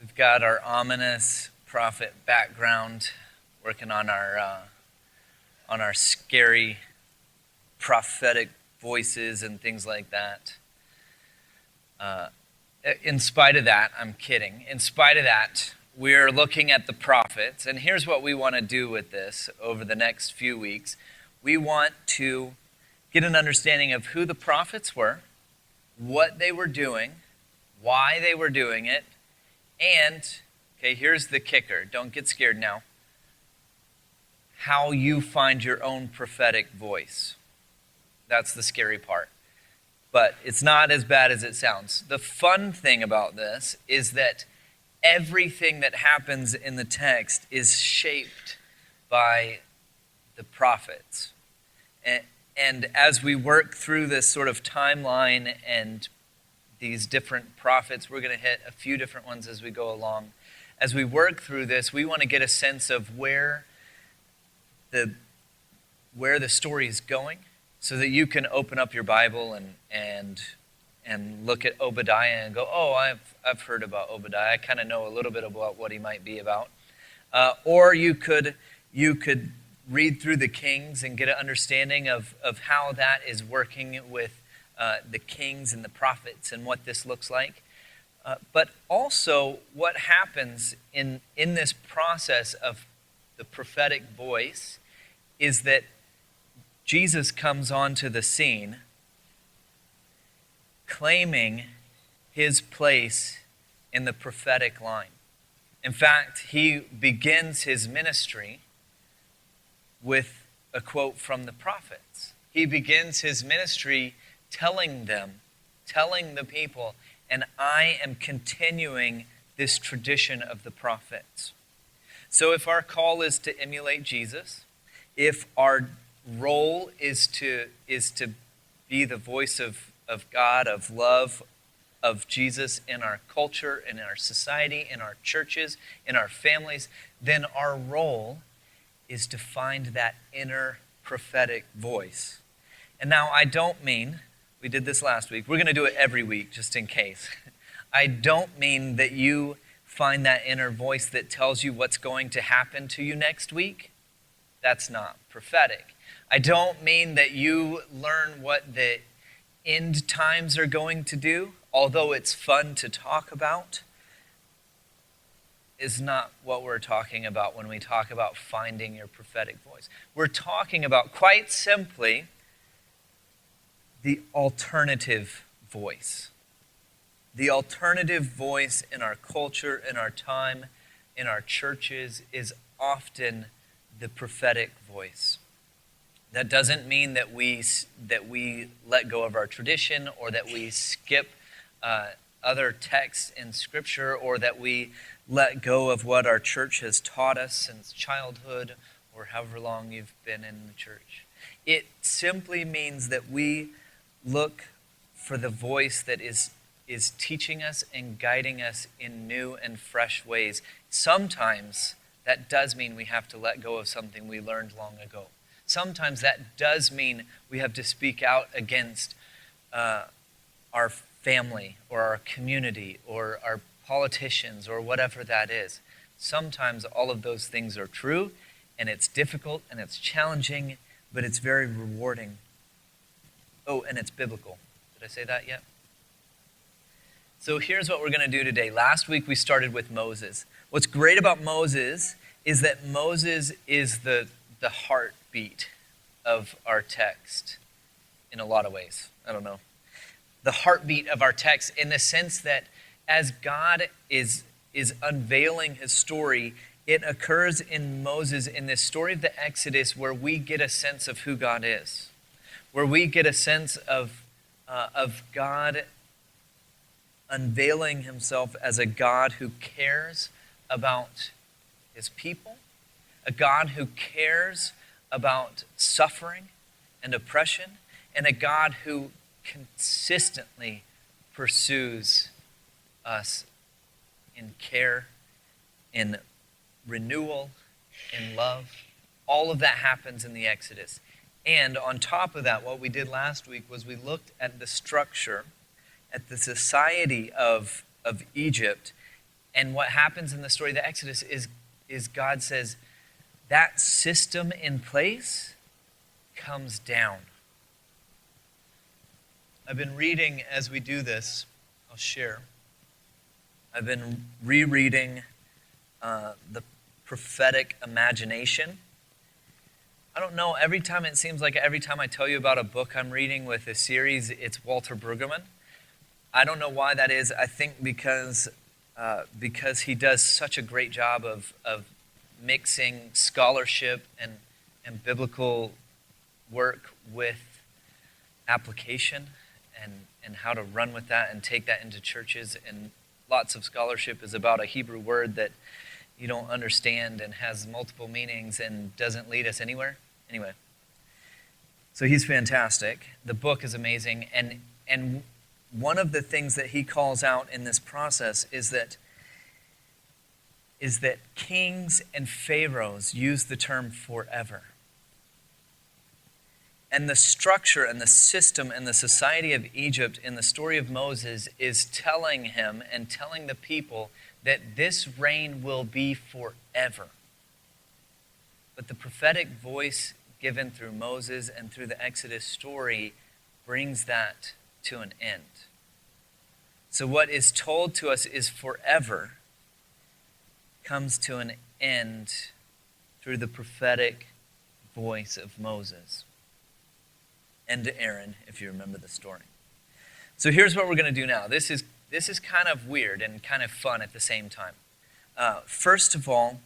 We've got our ominous prophet background, working on our scary prophetic voices and things like that. In spite of that, I'm kidding. In spite of that, we're looking at the prophets, and here's what we want to do with this over the next few weeks. We want to get an understanding of who the prophets were, what they were doing, why they were doing it, and, okay, here's the kicker. Don't get scared now. How you find your own prophetic voice. That's the scary part. But it's not as bad as it sounds. The fun thing about this is that everything that happens in the text is shaped by the prophets. And as we work through this sort of timeline and these different prophets, we're going to hit a few different ones as we go along. As we work through this, we want to get a sense of where the story is going, so that you can open up your Bible and look at Obadiah and go, oh, I've heard about Obadiah. I kind of know a little bit about what he might be about. Or you could read through the Kings and get an understanding of how that is working with the kings and the prophets and what this looks like. But also what happens in this process of the prophetic voice is that Jesus comes onto the scene claiming his place in the prophetic line. In fact, he begins his ministry with a quote from the prophets. He begins his ministry telling the people, and I am continuing this tradition of the prophets. So if our call is to emulate Jesus, if our role is to be the voice of God, of love, of Jesus in our culture, in our society, in our churches, in our families, then our role is to find that inner prophetic voice. And now I don't mean, we did this last week, we're going to do it every week just in case. I don't mean that you find that inner voice that tells you what's going to happen to you next week. That's not prophetic. I don't mean that you learn what the end times are going to do, although it's fun to talk about, is not what we're talking about when we talk about finding your prophetic voice. We're talking about, quite simply, the alternative voice. The alternative voice in our culture, in our time, in our churches is often the prophetic voice. That doesn't mean that we let go of our tradition, or that we skip other texts in Scripture, or that we let go of what our church has taught us since childhood, or however long you've been in the church. It simply means that we look for the voice that is teaching us and guiding us in new and fresh ways. Sometimes that does mean we have to let go of something we learned long ago. Sometimes that does mean we have to speak out against our family or our community or our politicians or whatever that is. Sometimes all of those things are true, and it's difficult and it's challenging, but it's very rewarding. Oh, and it's biblical. Did I say that yet? So here's what we're going to do today. Last week we started with Moses. What's great about Moses is that Moses is the heartbeat of our text in a lot of ways. I don't know. The heartbeat of our text in the sense that as God is unveiling his story, it occurs in Moses in this story of the Exodus where we get a sense of who God is, where we get a sense of God unveiling himself as a God who cares about his people, a God who cares about suffering and oppression, and a God who consistently pursues us in care, in renewal, in love. All of that happens in the Exodus. And on top of that, what we did last week was we looked at the structure, at the society of Egypt, And what happens in the story of the Exodus is God says, that system in place comes down. I've been reading, as we do this, I'll share. I've been rereading the prophetic imagination. I don't know, it seems like every time I tell you about a book I'm reading with a series, it's Walter Brueggemann. I don't know why that is. I think because he does such a great job of mixing scholarship and biblical work with application and how to run with that and take that into churches. And lots of scholarship is about a Hebrew word that you don't understand and has multiple meanings and doesn't lead us anywhere. Anyway, so he's fantastic. The book is amazing. And one of the things that he calls out in this process is that kings and pharaohs use the term forever. And the structure and the system and the society of Egypt in the story of Moses is telling him and telling the people that this reign will be forever. But the prophetic voice given through Moses and through the Exodus story brings that to an end. So what is told to us is forever comes to an end through the prophetic voice of Moses and to Aaron, if you remember the story. So here's what we're going to do now. This is kind of weird and kind of fun at the same time. First of all,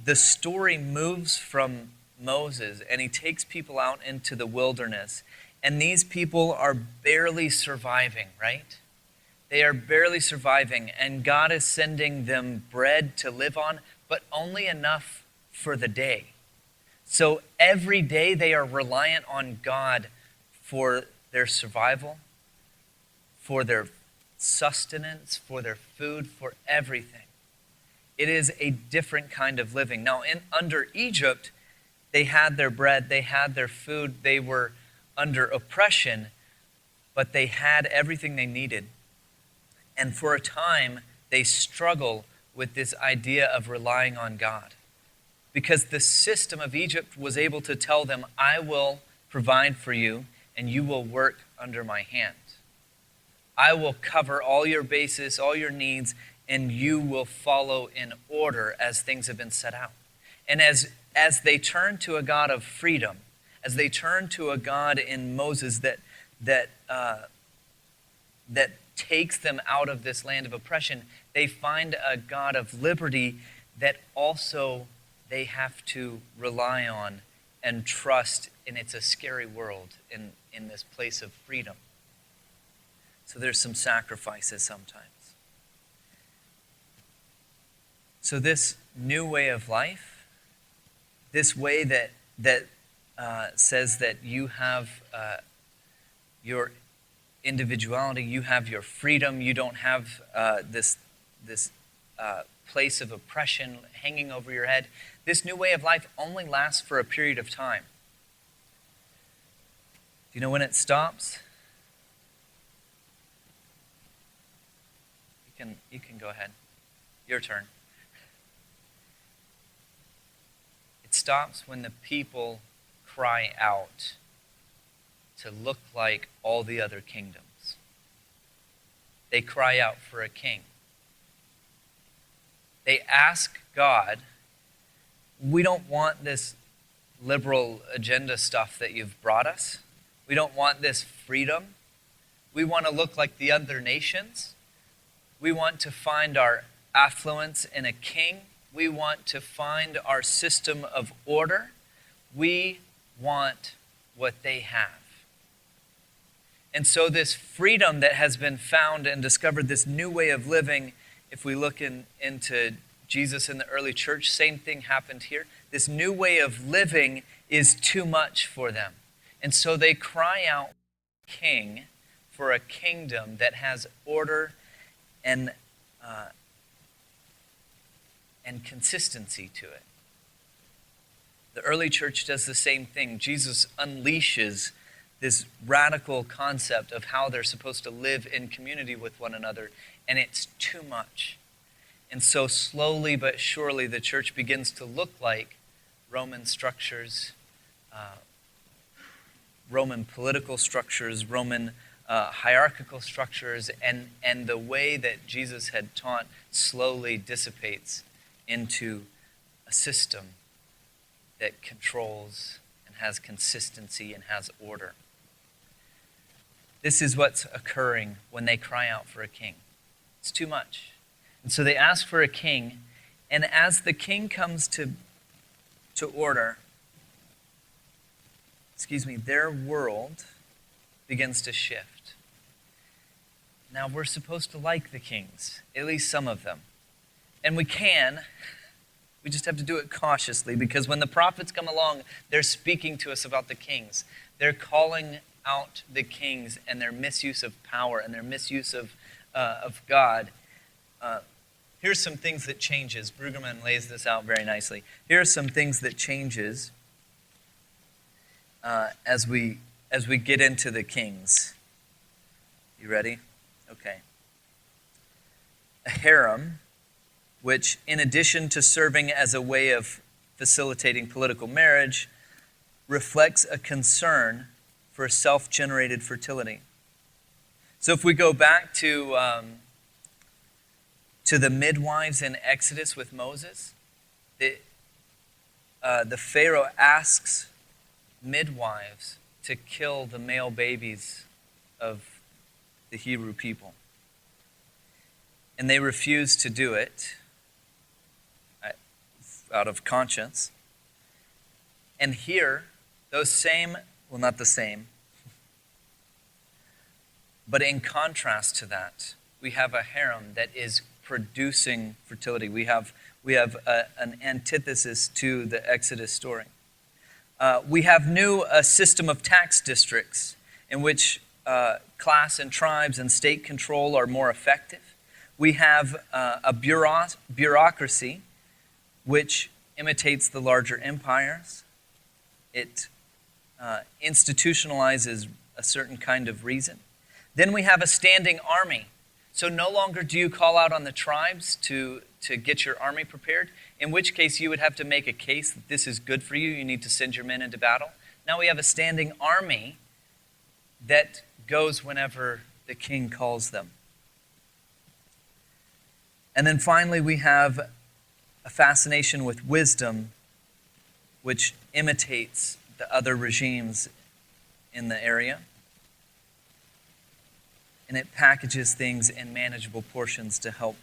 the story moves from Moses, and he takes people out into the wilderness, and these people are barely surviving, right? They are barely surviving, and God is sending them bread to live on, but only enough for the day. So every day they are reliant on God for their survival, for their sustenance, for their food, for everything. It is a different kind of living. Now, under Egypt, they had their bread, they had their food, they were under oppression, but they had everything they needed. And for a time, they struggle with this idea of relying on God. Because the system of Egypt was able to tell them, I will provide for you, and you will work under my hand. I will cover all your bases, all your needs, and you will follow in order as things have been set out. And as they turn to a God of freedom, as they turn to a God in Moses that takes them out of this land of oppression, they find a God of liberty that also they have to rely on and trust, and it's a scary world in this place of freedom. So there's some sacrifices sometimes. So this new way of life, this way that says that you have your individuality, you have your freedom, you don't have this place of oppression hanging over your head. This new way of life only lasts for a period of time. Do you know when it stops? You can go ahead. Your turn. It stops when the people cry out to look like all the other kingdoms. They cry out for a king. They ask God, we don't want this liberal agenda stuff that you've brought us. We don't want this freedom. We want to look like the other nations. We want to find our affluence in a king. We want to find our system of order. We want what they have. And so this freedom that has been found and discovered, this new way of living, if we look into Jesus in the early church, same thing happened here. This new way of living is too much for them. And so they cry out king for a kingdom that has order and consistency to it. The early church does the same thing. Jesus unleashes this radical concept of how they're supposed to live in community with one another, and it's too much. And so slowly but surely the church begins to look like Roman structures, Roman political structures, Roman hierarchical structures, and the way that Jesus had taught slowly dissipates into a system that controls and has consistency and has order. This is what's occurring when they cry out for a king. It's too much. And so they ask for a king, and as the king comes to order, their world begins to shift. Now, we're supposed to like the kings, at least some of them. And we just have to do it cautiously, because when the prophets come along, they're speaking to us about the kings. They're calling out the kings and their misuse of power and their misuse of God. Here's some things that changes. Brueggemann lays this out very nicely. Here are some things that changes as we get into the kings. You ready? Okay. A harem, which in addition to serving as a way of facilitating political marriage, reflects a concern for self-generated fertility. So if we go back to the midwives in Exodus with Moses, the Pharaoh asks midwives to kill the male babies of the Hebrew people. And they refuse to do it out of conscience. And here, those same, well, not the same, but in contrast to that, we have a harem that is producing fertility. We have an antithesis to the Exodus story. We have a system of tax districts in which class and tribes and state control are more effective. We have a bureaucracy which imitates the larger empires. It institutionalizes a certain kind of reason. Then we have a standing army. So no longer do you call out on the tribes to get your army prepared, in which case you would have to make a case that this is good for you. You need to send your men into battle. Now we have a standing army that goes whenever the king calls them. And then finally we have a fascination with wisdom, which imitates the other regimes in the area. And it packages things in manageable portions to help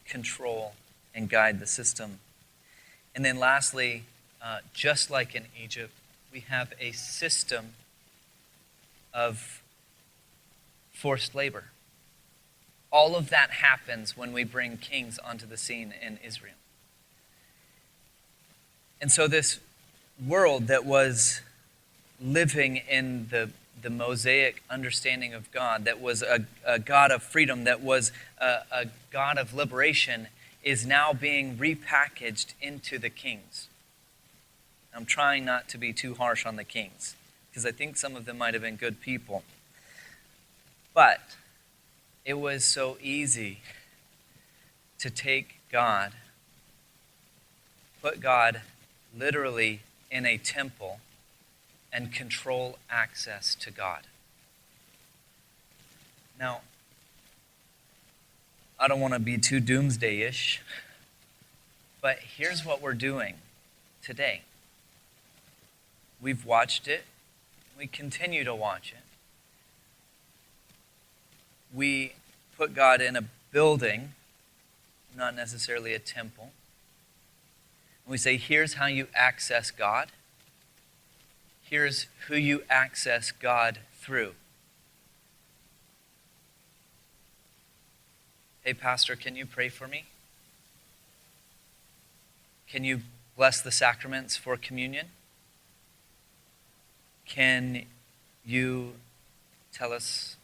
control and guide the system. And then lastly, just like in Egypt, we have a system of forced labor. All of that happens when we bring kings onto the scene in Israel. And so this world that was living in the Mosaic understanding of God, that was a God of freedom, that was a God of liberation, is now being repackaged into the kings. I'm trying not to be too harsh on the kings, because I think some of them might have been good people. But it was so easy to take God, put God literally in a temple, and control access to God. Now, I don't want to be too doomsday-ish, but here's what we're doing today. We've watched it. We continue to watch it. We put God in a building, not necessarily a temple. And we say, here's how you access God. Here's who you access God through. Hey, Pastor, can you pray for me? Can you bless the sacraments for communion? Can you tell us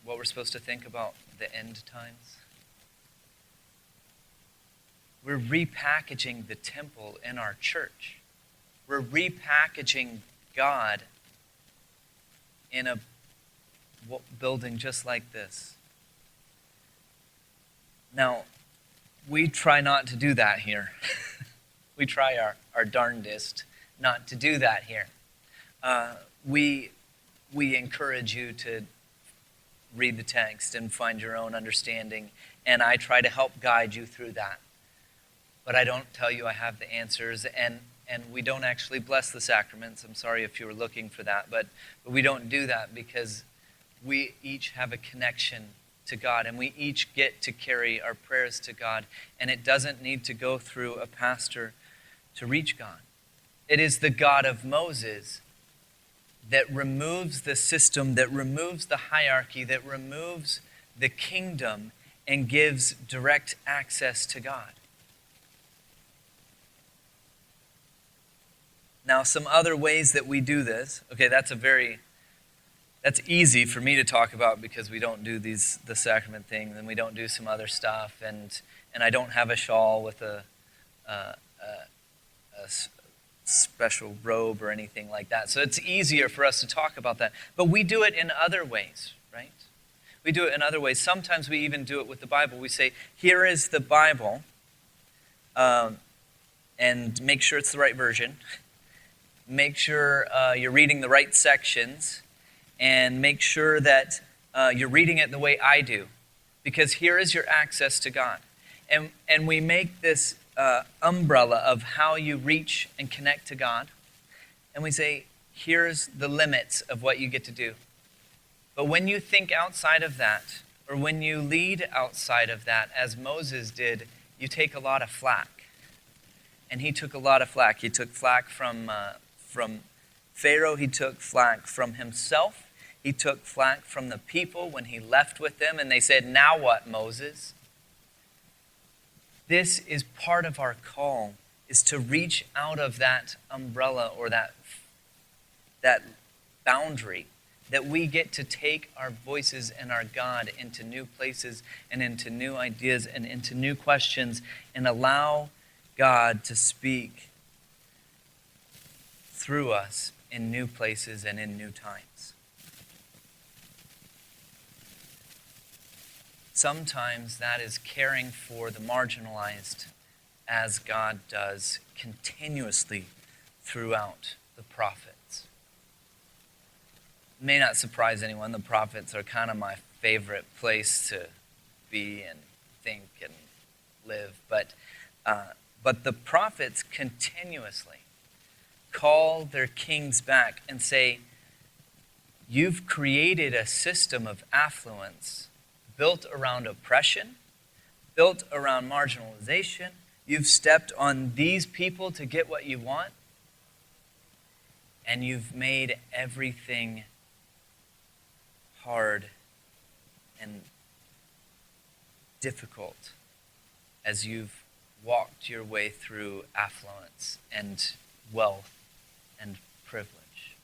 what we're supposed to think about the end times? We're repackaging the temple in our church. We're repackaging God in a building just like this. Now, we try not to do that here. We try our darndest not to do that here. We encourage you to read the text and find your own understanding, and I try to help guide you through that. But I don't tell you I have the answers, and we don't actually bless the sacraments. I'm sorry if you were looking for that, but we don't do that because we each have a connection to God, and we each get to carry our prayers to God, and it doesn't need to go through a pastor to reach God. It is the God of Moses that removes the system, that removes the hierarchy, that removes the kingdom and gives direct access to God. Now, some other ways that we do this, okay, that's easy for me to talk about because we don't do the sacrament thing, and we don't do some other stuff, and I don't have a shawl with a special robe or anything like that. So it's easier for us to talk about that. But we do it in other ways, right? We do it in other ways. Sometimes we even do it with the Bible. We say, here is the Bible, and make sure it's the right version. Make sure you're reading the right sections, and make sure that you're reading it the way I do, because here is your access to God. And we make this umbrella of how you reach and connect to God, and we say, here's the limits of what you get to do. But when you think outside of that, or when you lead outside of that, as Moses did, you take a lot of flack. And he took a lot of flack. He took flack from Pharaoh. He took flack from himself. He took flack from the people when he left with them, and they said, now what, Moses? This is part of our call, is to reach out of that umbrella or that boundary, that we get to take our voices and our God into new places and into new ideas and into new questions, and allow God to speak through us in new places and in new times. Sometimes that is caring for the marginalized, as God does continuously throughout the prophets. It may not surprise anyone, the prophets are kind of my favorite place to be and think and live, but the prophets continuously call their kings back and say, you've created a system of affluence built around oppression, built around marginalization. You've stepped on these people to get what you want, and you've made everything hard and difficult as you've walked your way through affluence and wealth and privilege.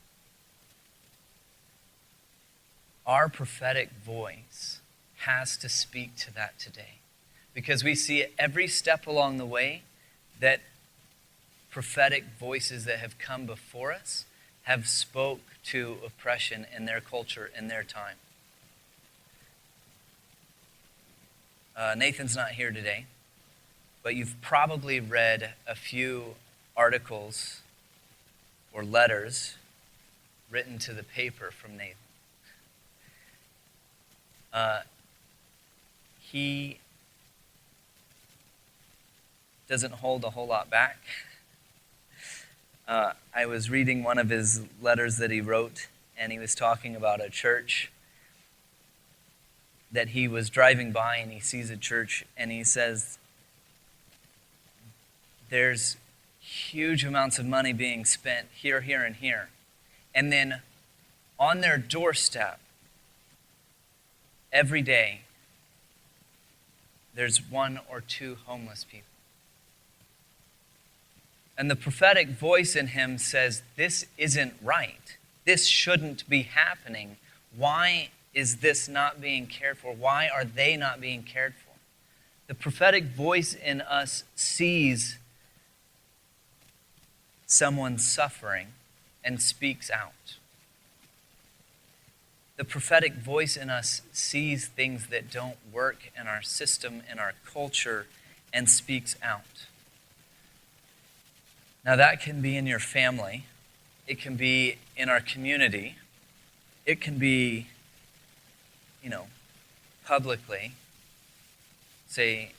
Our prophetic voice has to speak to that today, because we see every step along the way that prophetic voices that have come before us have spoke to oppression in their culture, in their time. Nathan's not here today, but you've probably read a few articles or letters written to the paper from Nathan. He doesn't hold a whole lot back. I was reading one of his letters that he wrote, and he was talking about a church that he was driving by, and he sees a church, and he says, there's huge amounts of money being spent here, here, and here. And then on their doorstep, every day, there's one or two homeless people. And the prophetic voice in him says, this isn't right. This shouldn't be happening. Why is this not being cared for? Why are they not being cared for? The prophetic voice in us sees someone suffering and speaks out. The prophetic voice in us sees things that don't work in our system, in our culture, and speaks out. Now that can be in your family. It can be in our community. It can be, publicly. Say,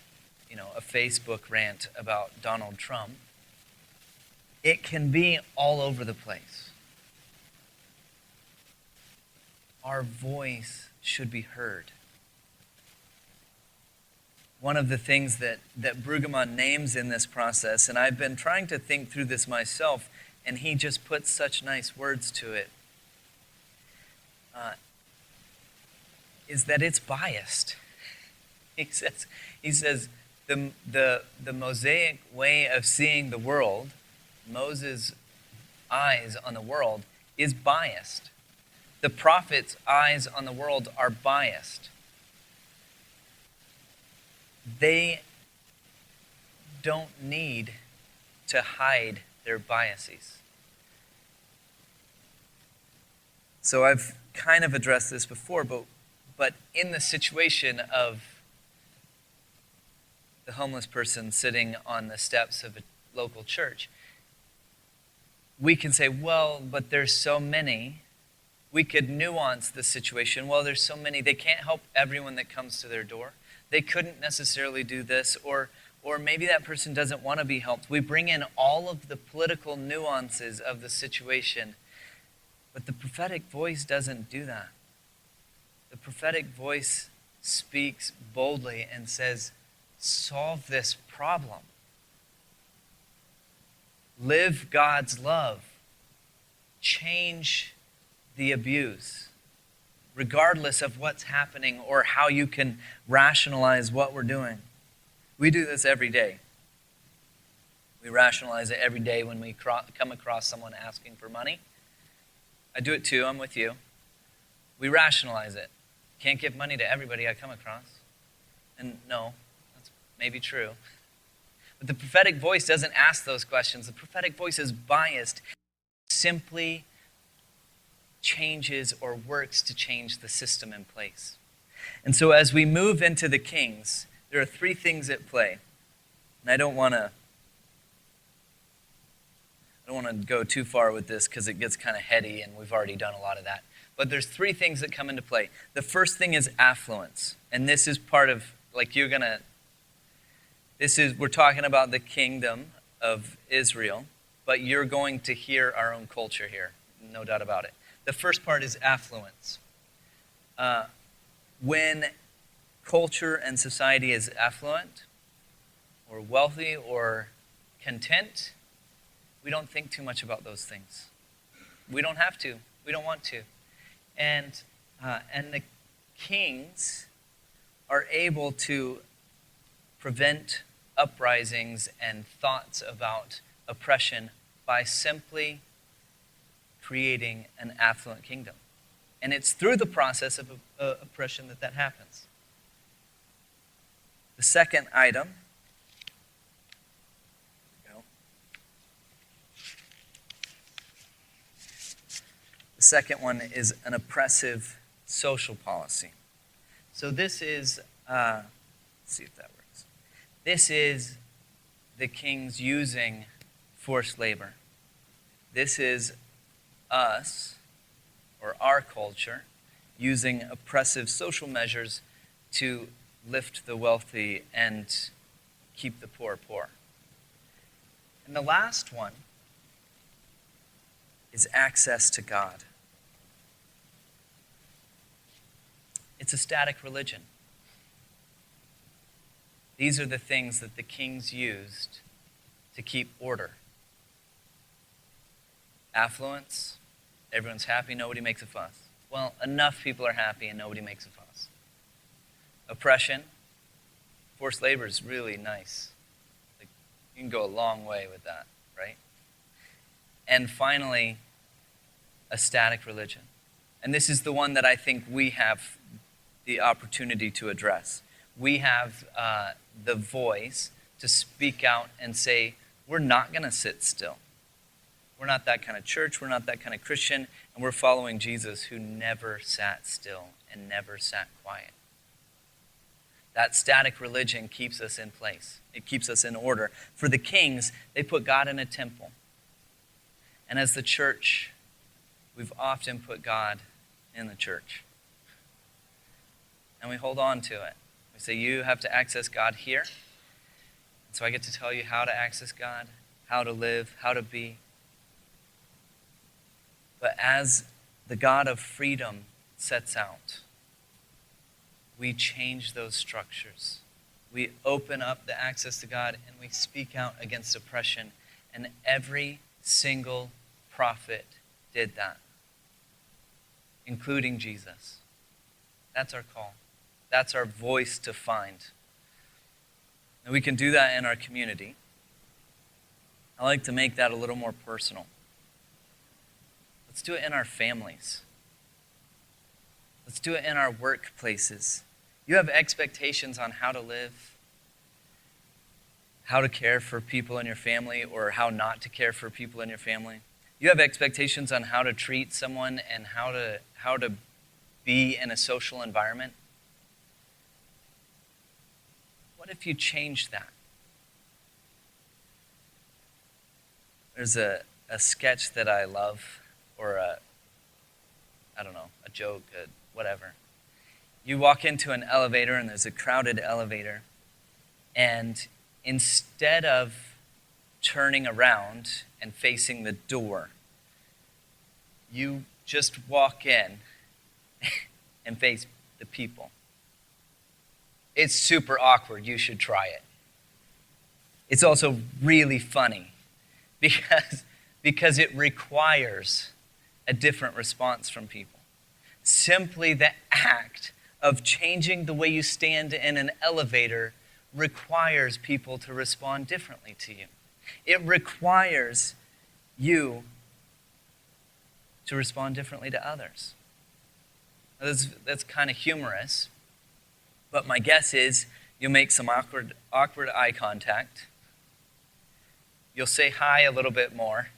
a Facebook rant about Donald Trump. It can be all over the place. Our voice should be heard. One of the things that Brueggemann names in this process, and I've been trying to think through this myself, and he just puts such nice words to it, is that it's biased. He says the Mosaic way of seeing the world, Moses' eyes on the world, is biased. The prophet's eyes on the world are biased. They don't need to hide their biases. So I've kind of addressed this before, but in the situation of the homeless person sitting on the steps of a local church, we can say, well, but there's so many. We could nuance the situation. Well, there's so many. They can't help everyone that comes to their door. They couldn't necessarily do this, or maybe that person doesn't want to be helped. We bring in all of the political nuances of the situation, but the prophetic voice doesn't do that. The prophetic voice speaks boldly and says, solve this problem. Live God's love. Change the abuse, regardless of what's happening or how you can rationalize what we're doing. We do this every day. We rationalize it every day when we come across someone asking for money. I do it too, I'm with you. We rationalize it. Can't give money to everybody I come across. And no, that's maybe true. But the prophetic voice doesn't ask those questions. The prophetic voice is biased. Simply changes or works to change the system in place. And so as we move into the Kings, there are three things at play. And I don't want to go too far with this because it gets kind of heady and we've already done a lot of that. But there's three things that come into play. The first thing is affluence. And this is part of, we're talking about the kingdom of Israel, but you're going to hear our own culture here, no doubt about it. The first part is affluence. When culture and society is affluent or wealthy or content, we don't think too much about those things. We don't have to. We don't want to. And the kings are able to prevent uprisings and thoughts about oppression by simply creating an affluent kingdom. And it's through the process of oppression that happens. The second item, the second one is an oppressive social policy. So this is, let's see if that works. This is the kings using forced labor. This is us, or our culture, using oppressive social measures to lift the wealthy and keep the poor poor. And the last one is access to God. It's a static religion. These are the things that the kings used to keep order. Affluence, everyone's happy, nobody makes a fuss. Well, enough people are happy and nobody makes a fuss. Oppression, forced labor is really nice. You can go a long way with that, right? And finally, a static religion. And this is the one that I think we have the opportunity to address. We have the voice to speak out and say, we're not going to sit still. We're not that kind of church, we're not that kind of Christian, and we're following Jesus who never sat still and never sat quiet. That static religion keeps us in place. It keeps us in order. For the kings, they put God in a temple. And as the church, we've often put God in the church. And we hold on to it. We say, you have to access God here. And so I get to tell you how to access God, how to live, how to be. But as the God of freedom sets out, we change those structures. We open up the access to God and we speak out against oppression. And every single prophet did that, including Jesus. That's our call. That's our voice to find. And we can do that in our community. I like to make that a little more personal. Let's do it in our families. Let's do it in our workplaces. You have expectations on how to live, how to care for people in your family, or how not to care for people in your family. You have expectations on how to treat someone and how to be in a social environment. What if you changed that? There's a sketch that I love, or a joke, whatever. You walk into an elevator and there's a crowded elevator, and instead of turning around and facing the door, you just walk in and face the people. It's super awkward. You should try it. It's also really funny because it requires a different response from people. Simply the act of changing the way you stand in an elevator requires people to respond differently to you. It requires you to respond differently to others. That's kind of humorous, but my guess is you'll make some awkward eye contact. You'll say hi a little bit more.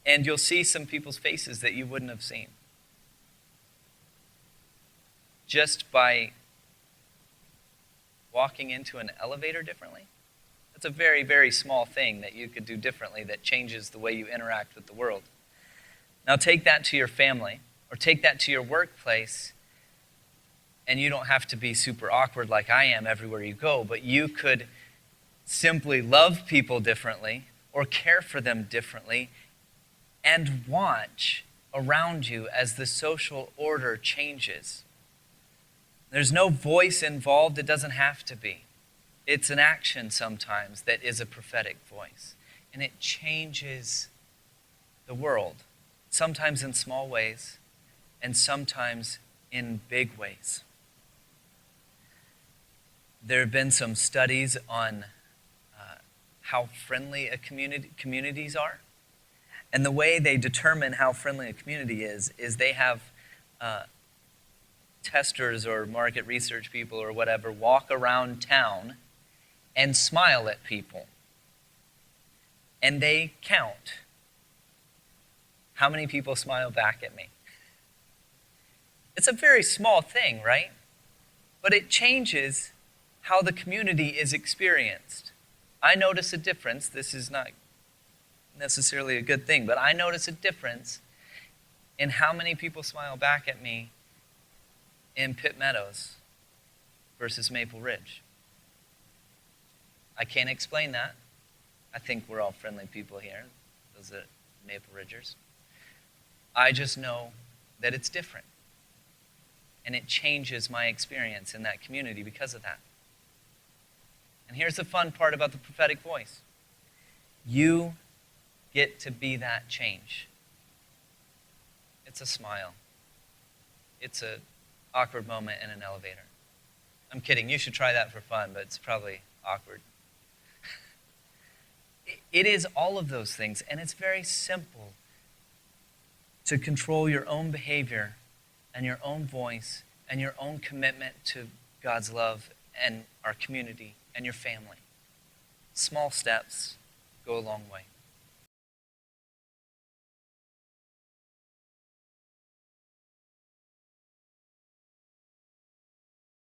And you'll see some people's faces that you wouldn't have seen. Just by walking into an elevator differently. That's a very, very small thing that you could do differently that changes the way you interact with the world. Now take that to your family, or take that to your workplace, and you don't have to be super awkward like I am everywhere you go, but you could simply love people differently or care for them differently and watch around you as the social order changes. There's no voice involved. It doesn't have to be. It's an action sometimes that is a prophetic voice. And it changes the world, sometimes in small ways and sometimes in big ways. There have been some studies on how friendly communities are. And the way they determine how friendly a community is they have testers or market research people or whatever walk around town and smile at people. And they count how many people smile back at me. It's a very small thing, right? But it changes how the community is experienced. I notice a difference. This is not necessarily a good thing, but I notice a difference in how many people smile back at me in Pitt Meadows versus Maple Ridge. I can't explain that. I think we're all friendly people here, those are Maple Ridgers. I just know that it's different. And it changes my experience in that community because of that. And here's the fun part about the prophetic voice. You get to be that change. It's a smile. It's an awkward moment in an elevator. I'm kidding. You should try that for fun, but it's probably awkward. It is all of those things, and it's very simple to control your own behavior and your own voice and your own commitment to God's love and our community and your family. Small steps go a long way.